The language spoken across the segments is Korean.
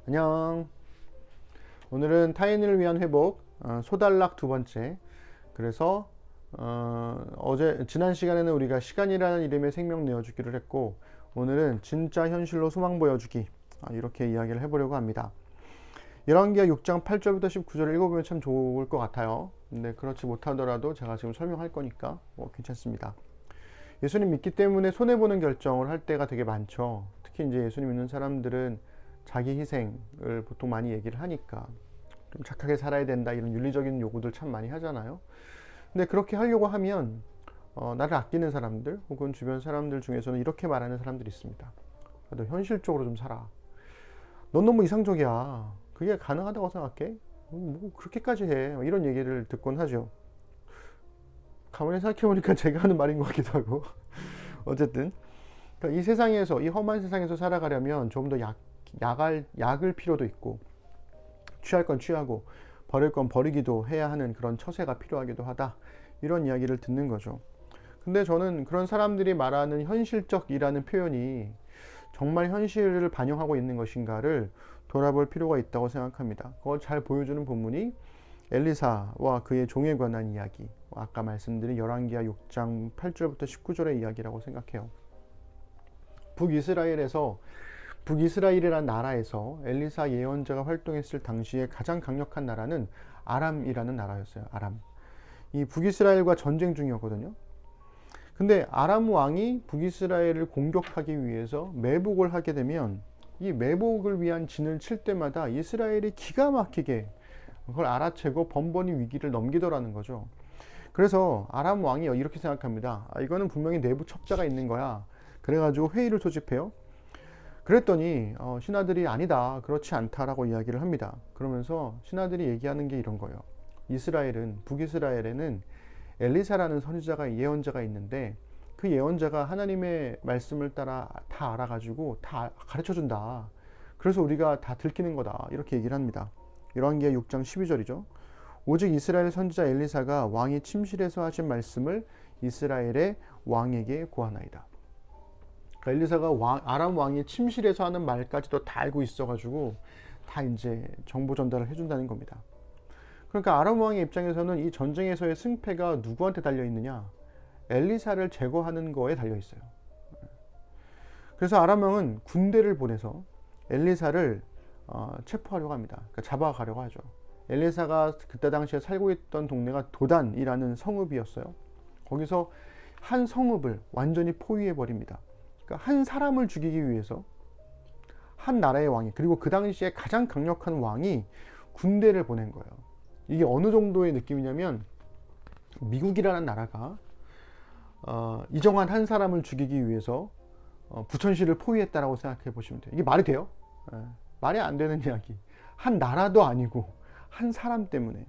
안녕. 오늘은 타인을 위한 회복 소단락 두 번째. 그래서 지난 시간에는 우리가 시간이라는 이름의 생명 내어주기를 했고, 오늘은 진짜 현실로 소망 보여주기, 이렇게 이야기를 해보려고 합니다. 열왕기하 6장 8절부터 19절을 읽어보면 참 좋을 것 같아요. 근데 그렇지 못하더라도 제가 지금 설명할 거니까 괜찮습니다. 예수님 믿기 때문에 손해보는 결정을 할 때가 되게 많죠. 특히 이제 예수님 믿는 사람들은 자기 희생을 보통 많이 얘기를 하니까 좀 착하게 살아야 된다, 이런 윤리적인 요구들 참 많이 하잖아요. 근데 그렇게 하려고 하면 나를 아끼는 사람들 혹은 주변 사람들 중에서는 이렇게 말하는 사람들이 있습니다. 너 현실적으로 좀 살아. 넌 너무 이상적이야. 그게 가능하다고 생각해? 뭐 그렇게까지 해. 이런 얘기를 듣곤 하죠. 가만히 생각해보니까 제가 하는 말인 것 같기도 하고 어쨌든 그러니까 이 세상에서, 이 험한 세상에서 살아가려면 좀 더 약을 필요도 있고, 취할 건 취하고 버릴 건 버리기도 해야 하는 그런 처세가 필요하기도 하다, 이런 이야기를 듣는 거죠. 근데 저는 그런 사람들이 말하는 현실적이라는 표현이 정말 현실을 반영하고 있는 것인가를 돌아볼 필요가 있다고 생각합니다. 그걸 잘 보여주는 본문이 엘리사와 그의 종에 관한 이야기, 아까 말씀드린 열왕기하 6장 8절부터 19절의 이야기라고 생각해요. 북이스라엘이라는 나라에서 엘리사 예언자가 활동했을 당시에 가장 강력한 나라는 아람이라는 나라였어요. 아람. 이 북이스라엘과 전쟁 중이었거든요. 근데 아람 왕이 북이스라엘을 공격하기 위해서 매복을 하게 되면, 이 매복을 위한 진을 칠 때마다 이스라엘이 기가 막히게 그걸 알아채고 번번이 위기를 넘기더라는 거죠. 그래서 아람 왕이 이렇게 생각합니다. 이거는 분명히 내부 첩자가 있는 거야. 그래가지고 회의를 소집해요. 그랬더니 신하들이 아니다, 그렇지 않다라고 이야기를 합니다. 그러면서 신하들이 얘기하는 게 이런 거예요. 북이스라엘에는 엘리사라는 선지자가, 예언자가 있는데 그 예언자가 하나님의 말씀을 따라 다 알아가지고 다 가르쳐준다. 그래서 우리가 다 들키는 거다, 이렇게 얘기를 합니다. 열왕기하 6장 12절이죠. 오직 이스라엘 선지자 엘리사가 왕이 침실에서 하신 말씀을 이스라엘의 왕에게 고하나이다. 그러니까 엘리사가 아람 왕이 침실에서 하는 말까지도 다 알고 있어가지고 다 이제 정보 전달을 해준다는 겁니다. 그러니까 아람 왕의 입장에서는 이 전쟁에서의 승패가 누구한테 달려 있느냐? 엘리사를 제거하는 거에 달려 있어요. 그래서 아람 왕은 군대를 보내서 엘리사를 체포하려고 합니다. 그러니까 잡아가려고 하죠. 엘리사가 그때 당시에 살고 있던 동네가 도단이라는 성읍이었어요. 거기서 한 성읍을 완전히 포위해 버립니다. 그러니까 한 사람을 죽이기 위해서 한 나라의 왕이, 그리고 그 당시에 가장 강력한 왕이 군대를 보낸 거예요. 이게 어느 정도의 느낌이냐면, 미국이라는 나라가 이정환 한 사람을 죽이기 위해서 부천시를 포위했다라고 생각해 보시면 돼요. 이게 말이 돼요? 말이 안 되는 이야기. 한 나라도 아니고 한 사람 때문에.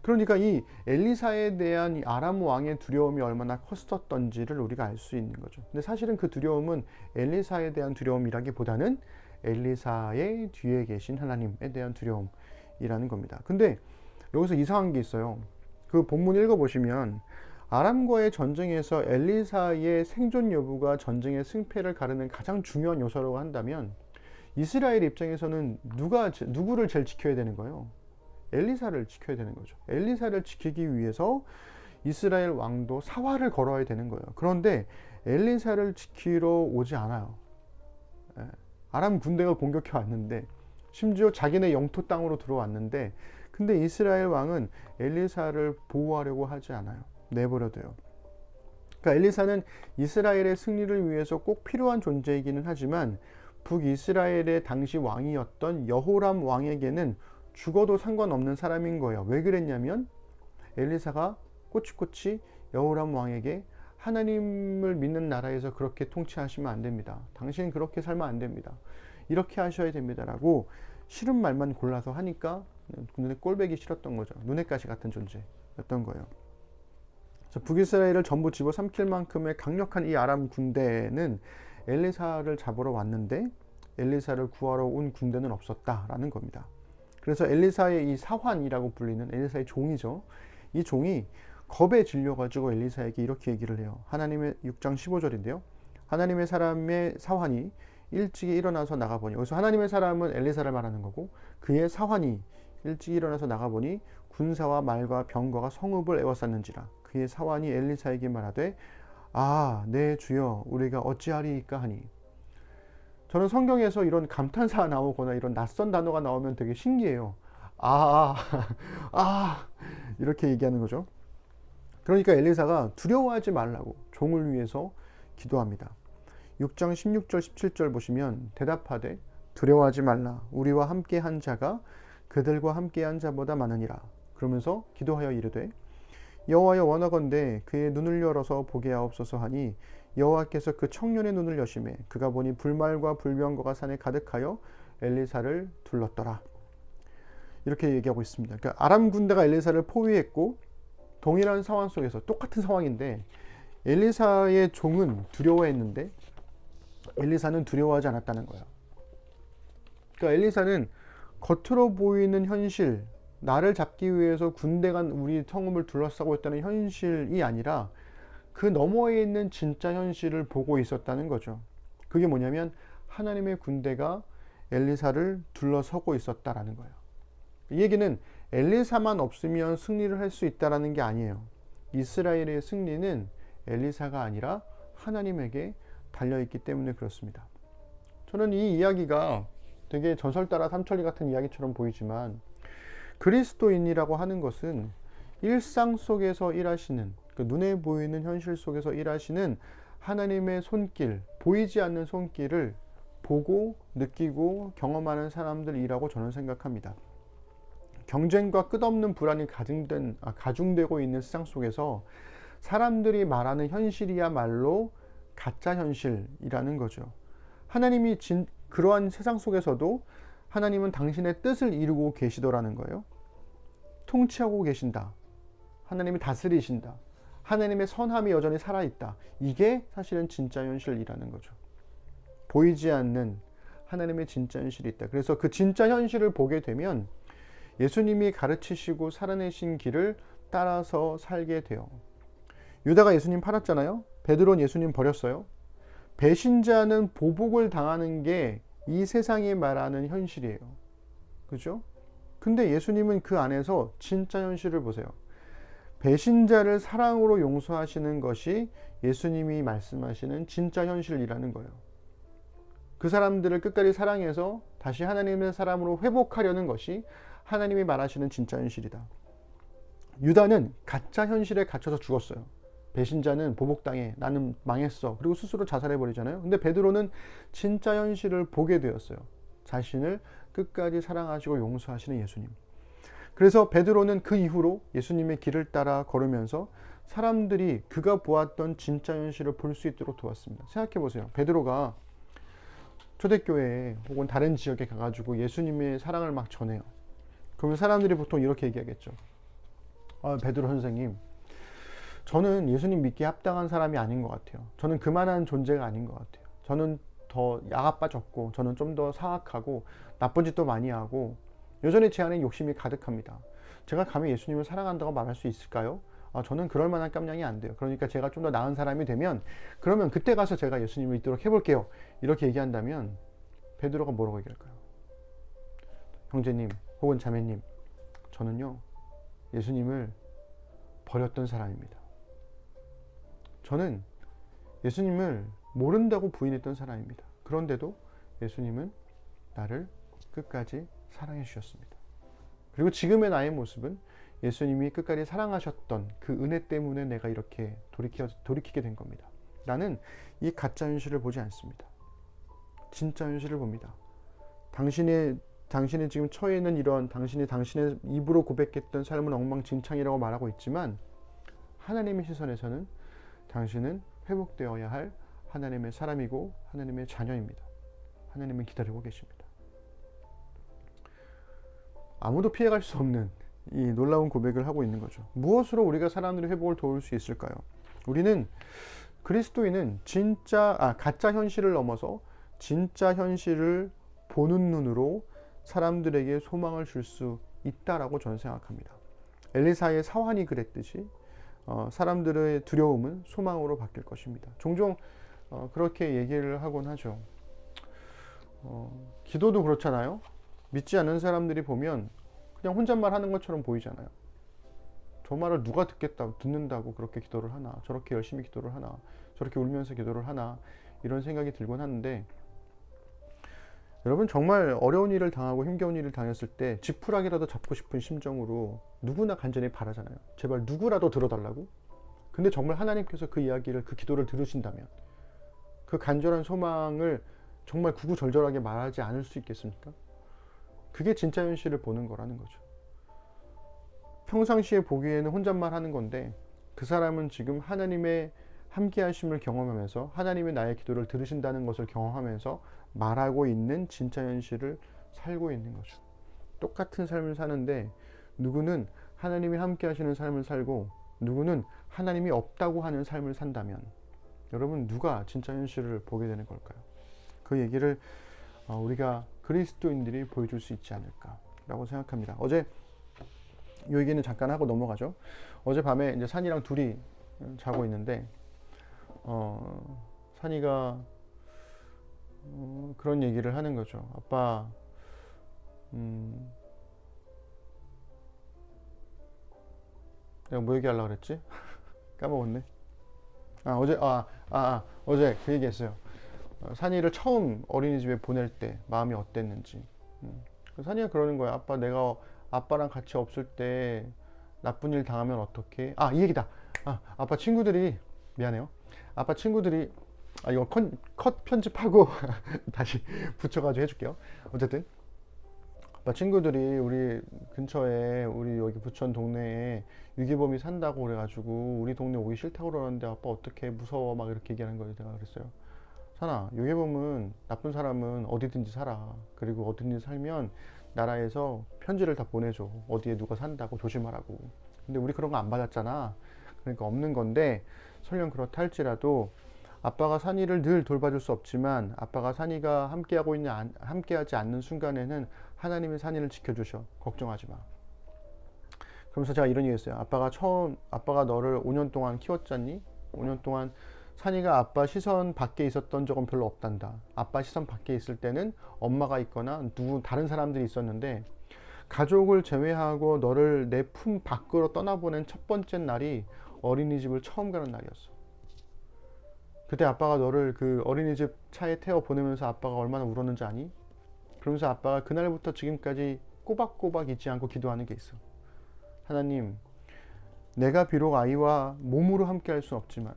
그러니까 이 엘리사에 대한 이 아람 왕의 두려움이 얼마나 컸었던지를 우리가 알 수 있는 거죠. 근데 사실은 그 두려움은 엘리사에 대한 두려움이라기보다는 엘리사의 뒤에 계신 하나님에 대한 두려움이라는 겁니다. 근데 여기서 이상한 게 있어요. 그 본문 읽어보시면 아람과의 전쟁에서 엘리사의 생존 여부가 전쟁의 승패를 가르는 가장 중요한 요소라고 한다면, 이스라엘 입장에서는 누구를 제일 지켜야 되는 거예요? 엘리사를 지켜야 되는 거죠. 엘리사를 지키기 위해서 이스라엘 왕도 사활을 걸어야 되는 거예요. 그런데 엘리사를 지키러 오지 않아요. 아람 군대가 공격해 왔는데, 심지어 자기네 영토 땅으로 들어왔는데, 근데 이스라엘 왕은 엘리사를 보호하려고 하지 않아요. 내버려둬요. 그러니까 엘리사는 이스라엘의 승리를 위해서 꼭 필요한 존재이기는 하지만, 북이스라엘의 당시 왕이었던 여호람 왕에게는 죽어도 상관없는 사람인 거예요. 왜 그랬냐면, 엘리사가 꼬치꼬치 여호람 왕에게 하나님을 믿는 나라에서 그렇게 통치하시면 안 됩니다. 당신은 그렇게 살면 안 됩니다. 이렇게 하셔야 됩니다. 라고 싫은 말만 골라서 하니까 눈에 꼴배기 싫었던 거죠. 눈엣 가시 같은 존재였던 거예요. 북이스라엘을 전부 집어삼킬 만큼의 강력한 이 아람 군대는 엘리사를 잡으러 왔는데 엘리사를 구하러 온 군대는 없었다라는 겁니다. 그래서 엘리사의 이 사환이라고 불리는 엘리사의 종이죠. 이 종이 겁에 질려가지고 엘리사에게 이렇게 얘기를 해요. 하나님의 6장 15절인데요. 하나님의 사람의 사환이 일찍이 일어나서 나가보니, 여기서 하나님의 사람은 엘리사를 말하는 거고, 그의 사환이 일찍 일어나서 나가보니 군사와 말과 병거가 성읍을 에워쌌는지라. 그의 사환이 엘리사에게 말하되, 아, 내 주여, 우리가 어찌하리이까 하니. 저는 성경에서 이런 감탄사가 나오거나 이런 낯선 단어가 나오면 되게 신기해요. 이렇게 얘기하는 거죠. 그러니까 엘리사가 두려워하지 말라고 종을 위해서 기도합니다. 6장 16절 17절 보시면, 대답하되 두려워하지 말라, 우리와 함께 한 자가 그들과 함께 한 자보다 많으니라. 그러면서 기도하여 이르되, 여호와여, 원하건대 그의 눈을 열어서 보게 하옵소서 하니, 여호와께서 그 청년의 눈을 여심해 그가 보니 불말과 불병거가 산에 가득하여 엘리사를 둘렀더라. 이렇게 얘기하고 있습니다. 그러니까 아람 군대가 엘리사를 포위했고, 동일한 상황 속에서 똑같은 상황인데 엘리사의 종은 두려워했는데 엘리사는 두려워하지 않았다는 거예요. 그러니까 엘리사는 겉으로 보이는 현실, 나를 잡기 위해서 군대가 우리 성읍을 둘러싸고 있다는 현실이 아니라 그 너머에 있는 진짜 현실을 보고 있었다는 거죠. 그게 뭐냐면 하나님의 군대가 엘리사를 둘러서고 있었다라는 거예요. 이 얘기는 엘리사만 없으면 승리를 할 수 있다라는 게 아니에요. 이스라엘의 승리는 엘리사가 아니라 하나님에게 달려있기 때문에 그렇습니다. 저는 이 이야기가 되게 전설 따라 삼천리 같은 이야기처럼 보이지만, 그리스도인이라고 하는 것은 일상 속에서 일하시는, 그 눈에 보이는 현실 속에서 일하시는 하나님의 손길, 보이지 않는 손길을 보고 느끼고 경험하는 사람들이라고 저는 생각합니다. 경쟁과 끝없는 불안이 가중되고 있는 세상 속에서 사람들이 말하는 현실이야말로 가짜 현실이라는 거죠. 하나님이 그러한 세상 속에서도 하나님은 당신의 뜻을 이루고 계시더라는 거예요. 통치하고 계신다. 하나님이 다스리신다. 하나님의 선함이 여전히 살아있다. 이게 사실은 진짜 현실이라는 거죠. 보이지 않는 하나님의 진짜 현실이 있다. 그래서 그 진짜 현실을 보게 되면 예수님이 가르치시고 살아내신 길을 따라서 살게 돼요. 유다가 예수님 팔았잖아요. 베드로는 예수님 버렸어요. 배신자는 보복을 당하는 게 이 세상이 말하는 현실이에요. 그죠? 근데 예수님은 그 안에서 진짜 현실을 보세요. 배신자를 사랑으로 용서하시는 것이 예수님이 말씀하시는 진짜 현실이라는 거예요. 그 사람들을 끝까지 사랑해서 다시 하나님의 사람으로 회복하려는 것이 하나님이 말하시는 진짜 현실이다. 유다는 가짜 현실에 갇혀서 죽었어요. 배신자는 보복당해, 나는 망했어, 그리고 스스로 자살해버리잖아요. 근데 베드로는 진짜 현실을 보게 되었어요. 자신을 끝까지 사랑하시고 용서하시는 예수님. 그래서 베드로는 그 이후로 예수님의 길을 따라 걸으면서 사람들이 그가 보았던 진짜 현실을 볼 수 있도록 도왔습니다. 생각해 보세요. 베드로가 초대교회에 혹은 다른 지역에 가가지고 예수님의 사랑을 막 전해요. 그러면 사람들이 보통 이렇게 얘기하겠죠. 베드로 선생님, 저는 예수님 믿기에 합당한 사람이 아닌 것 같아요. 저는 그만한 존재가 아닌 것 같아요. 저는 더 야가빠졌고, 저는 좀 더 사악하고 나쁜 짓도 많이 하고 여전히 제 안에 욕심이 가득합니다. 제가 감히 예수님을 사랑한다고 말할 수 있을까요? 저는 그럴 만한 깜냥이 안 돼요. 그러니까 제가 좀 더 나은 사람이 되면, 그러면 그때 가서 제가 예수님을 믿도록 해볼게요. 이렇게 얘기한다면 베드로가 뭐라고 얘기할까요? 형제님 혹은 자매님, 저는요 예수님을 버렸던 사람입니다. 저는 예수님을 모른다고 부인했던 사람입니다. 그런데도 예수님은 나를 끝까지 사랑해 주셨습니다. 그리고 지금의 나의 모습은 예수님이 끝까지 사랑하셨던 그 은혜 때문에 내가 이렇게 돌이키게 된 겁니다. 나는 이 가짜 현실을 보지 않습니다. 진짜 현실을 봅니다. 당신이 지금 처해 있는 이런, 당신의 입으로 고백했던 삶은 엉망진창이라고 말하고 있지만, 하나님의 시선에서는 당신은 회복되어야 할 하나님의 사람이고 하나님의 자녀입니다. 하나님은 기다리고 계십니다. 아무도 피해갈 수 없는 이 놀라운 고백을 하고 있는 거죠. 무엇으로 우리가 사람들의 회복을 도울 수 있을까요? 우리는, 그리스도인은 가짜 현실을 넘어서 진짜 현실을 보는 눈으로 사람들에게 소망을 줄 수 있다라고 저는 생각합니다. 엘리사의 사환이 그랬듯이 사람들의 두려움은 소망으로 바뀔 것입니다. 종종 그렇게 얘기를 하곤 하죠. 기도도 그렇잖아요. 믿지 않는 사람들이 보면 그냥 혼잣말 하는 것처럼 보이잖아요. 저 말을 누가 듣는다고 그렇게 기도를 하나, 저렇게 열심히 기도를 하나, 저렇게 울면서 기도를 하나, 이런 생각이 들곤 하는데, 여러분 정말 어려운 일을 당하고 힘겨운 일을 당했을 때 지푸라기라도 잡고 싶은 심정으로 누구나 간절히 바라잖아요. 제발 누구라도 들어달라고. 근데 정말 하나님께서 그 이야기를, 그 기도를 들으신다면, 그 간절한 소망을 정말 구구절절하게 말하지 않을 수 있겠습니까? 그게 진짜 현실을 보는 거라는 거죠. 평상시에 보기에는 혼잣말 하는 건데, 그 사람은 지금 하나님의 함께 하심을 경험하면서, 하나님의 나의 기도를 들으신다는 것을 경험하면서 말하고 있는 진짜 현실을 살고 있는 거죠. 똑같은 삶을 사는데 누구는 하나님이 함께 하시는 삶을 살고, 누구는 하나님이 없다고 하는 삶을 산다면, 여러분 누가 진짜 현실을 보게 되는 걸까요? 그 얘기를 우리가 그리스도인들이 보여줄 수 있지 않을까라고 생각합니다. 어제 이 얘기는 잠깐 하고 넘어가죠. 어젯밤에 이제 산이랑 둘이 자고 있는데, 산이가 그런 얘기를 하는 거죠. 아빠, 내가 뭐 얘기하려고 그랬지? 까먹었네. 어제 그 얘기했어요. 산이를 처음 어린이집에 보낼 때 마음이 어땠는지. 산이가 그러는 거야. 아빠, 내가 아빠랑 같이 없을 때 나쁜 일 당하면 어떡해? 이 얘기다. 아빠 친구들이, 미안해요. 아빠 친구들이, 이거 컷 편집하고 다시 붙여가지고 해줄게요. 어쨌든 아빠 친구들이 우리 근처에, 우리 여기 부천 동네에 유기범이 산다고 그래가지고 우리 동네 오기 싫다고 그러는데 아빠 어떡해, 무서워, 막 이렇게 얘기하는 거예요. 제가 그랬어요. 산아, 유기범은, 나쁜 사람은 어디든지 살아. 그리고 어디든지 살면 나라에서 편지를 다 보내줘. 어디에 누가 산다고 조심하라고. 근데 우리 그런 거 안 받았잖아. 그러니까 없는 건데, 설령 그렇다 할지라도 아빠가 산이를 늘 돌봐줄 수 없지만, 아빠가 산이가 함께하지 않는 순간에는 하나님이 산이를 지켜주셔. 걱정하지 마. 그러면서 제가 이런 얘기 했어요. 아빠가 너를 5년 동안 키웠잖니? 5년 동안 산이가 아빠 시선 밖에 있었던 적은 별로 없단다. 아빠 시선 밖에 있을 때는 엄마가 있거나 다른 사람들이 있었는데, 가족을 제외하고 너를 내 품 밖으로 떠나보낸 첫 번째 날이 어린이집을 처음 가는 날이었어. 그때 아빠가 너를 그 어린이집 차에 태워 보내면서 아빠가 얼마나 울었는지 아니? 그러면서 아빠가 그날부터 지금까지 꼬박꼬박 잊지 않고 기도하는 게 있어. 하나님, 내가 비록 아이와 몸으로 함께 할 수 없지만,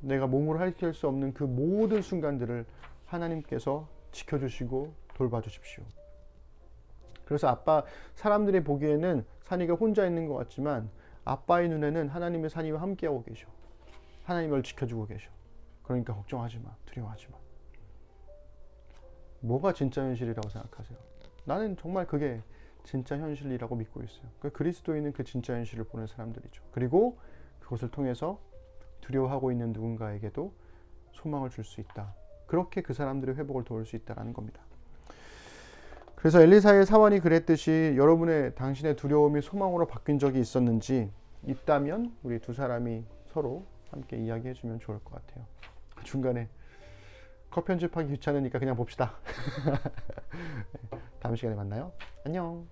내가 몸으로 함께 할 수 없는 그 모든 순간들을 하나님께서 지켜주시고 돌봐주십시오. 그래서 사람들이 보기에는 산이가 혼자 있는 것 같지만, 아빠의 눈에는 하나님의 산이와 함께하고 계셔. 하나님을 지켜주고 계셔. 그러니까 걱정하지 마, 두려워하지 마. 뭐가 진짜 현실이라고 생각하세요? 나는 정말 그게 진짜 현실이라고 믿고 있어요. 그리스도인은 그 진짜 현실을 보는 사람들이죠. 그리고 그것을 통해서 두려워하고 있는 누군가에게도 소망을 줄 수 있다. 그렇게 그 사람들의 회복을 도울 수 있다는 겁니다. 그래서 엘리사의 사환이 그랬듯이, 당신의 두려움이 소망으로 바뀐 적이 있었는지, 있다면 우리 두 사람이 서로 함께 이야기해 주면 좋을 것 같아요. 중간에 컷 편집하기 귀찮으니까 그냥 봅시다. 다음 시간에 만나요. 안녕.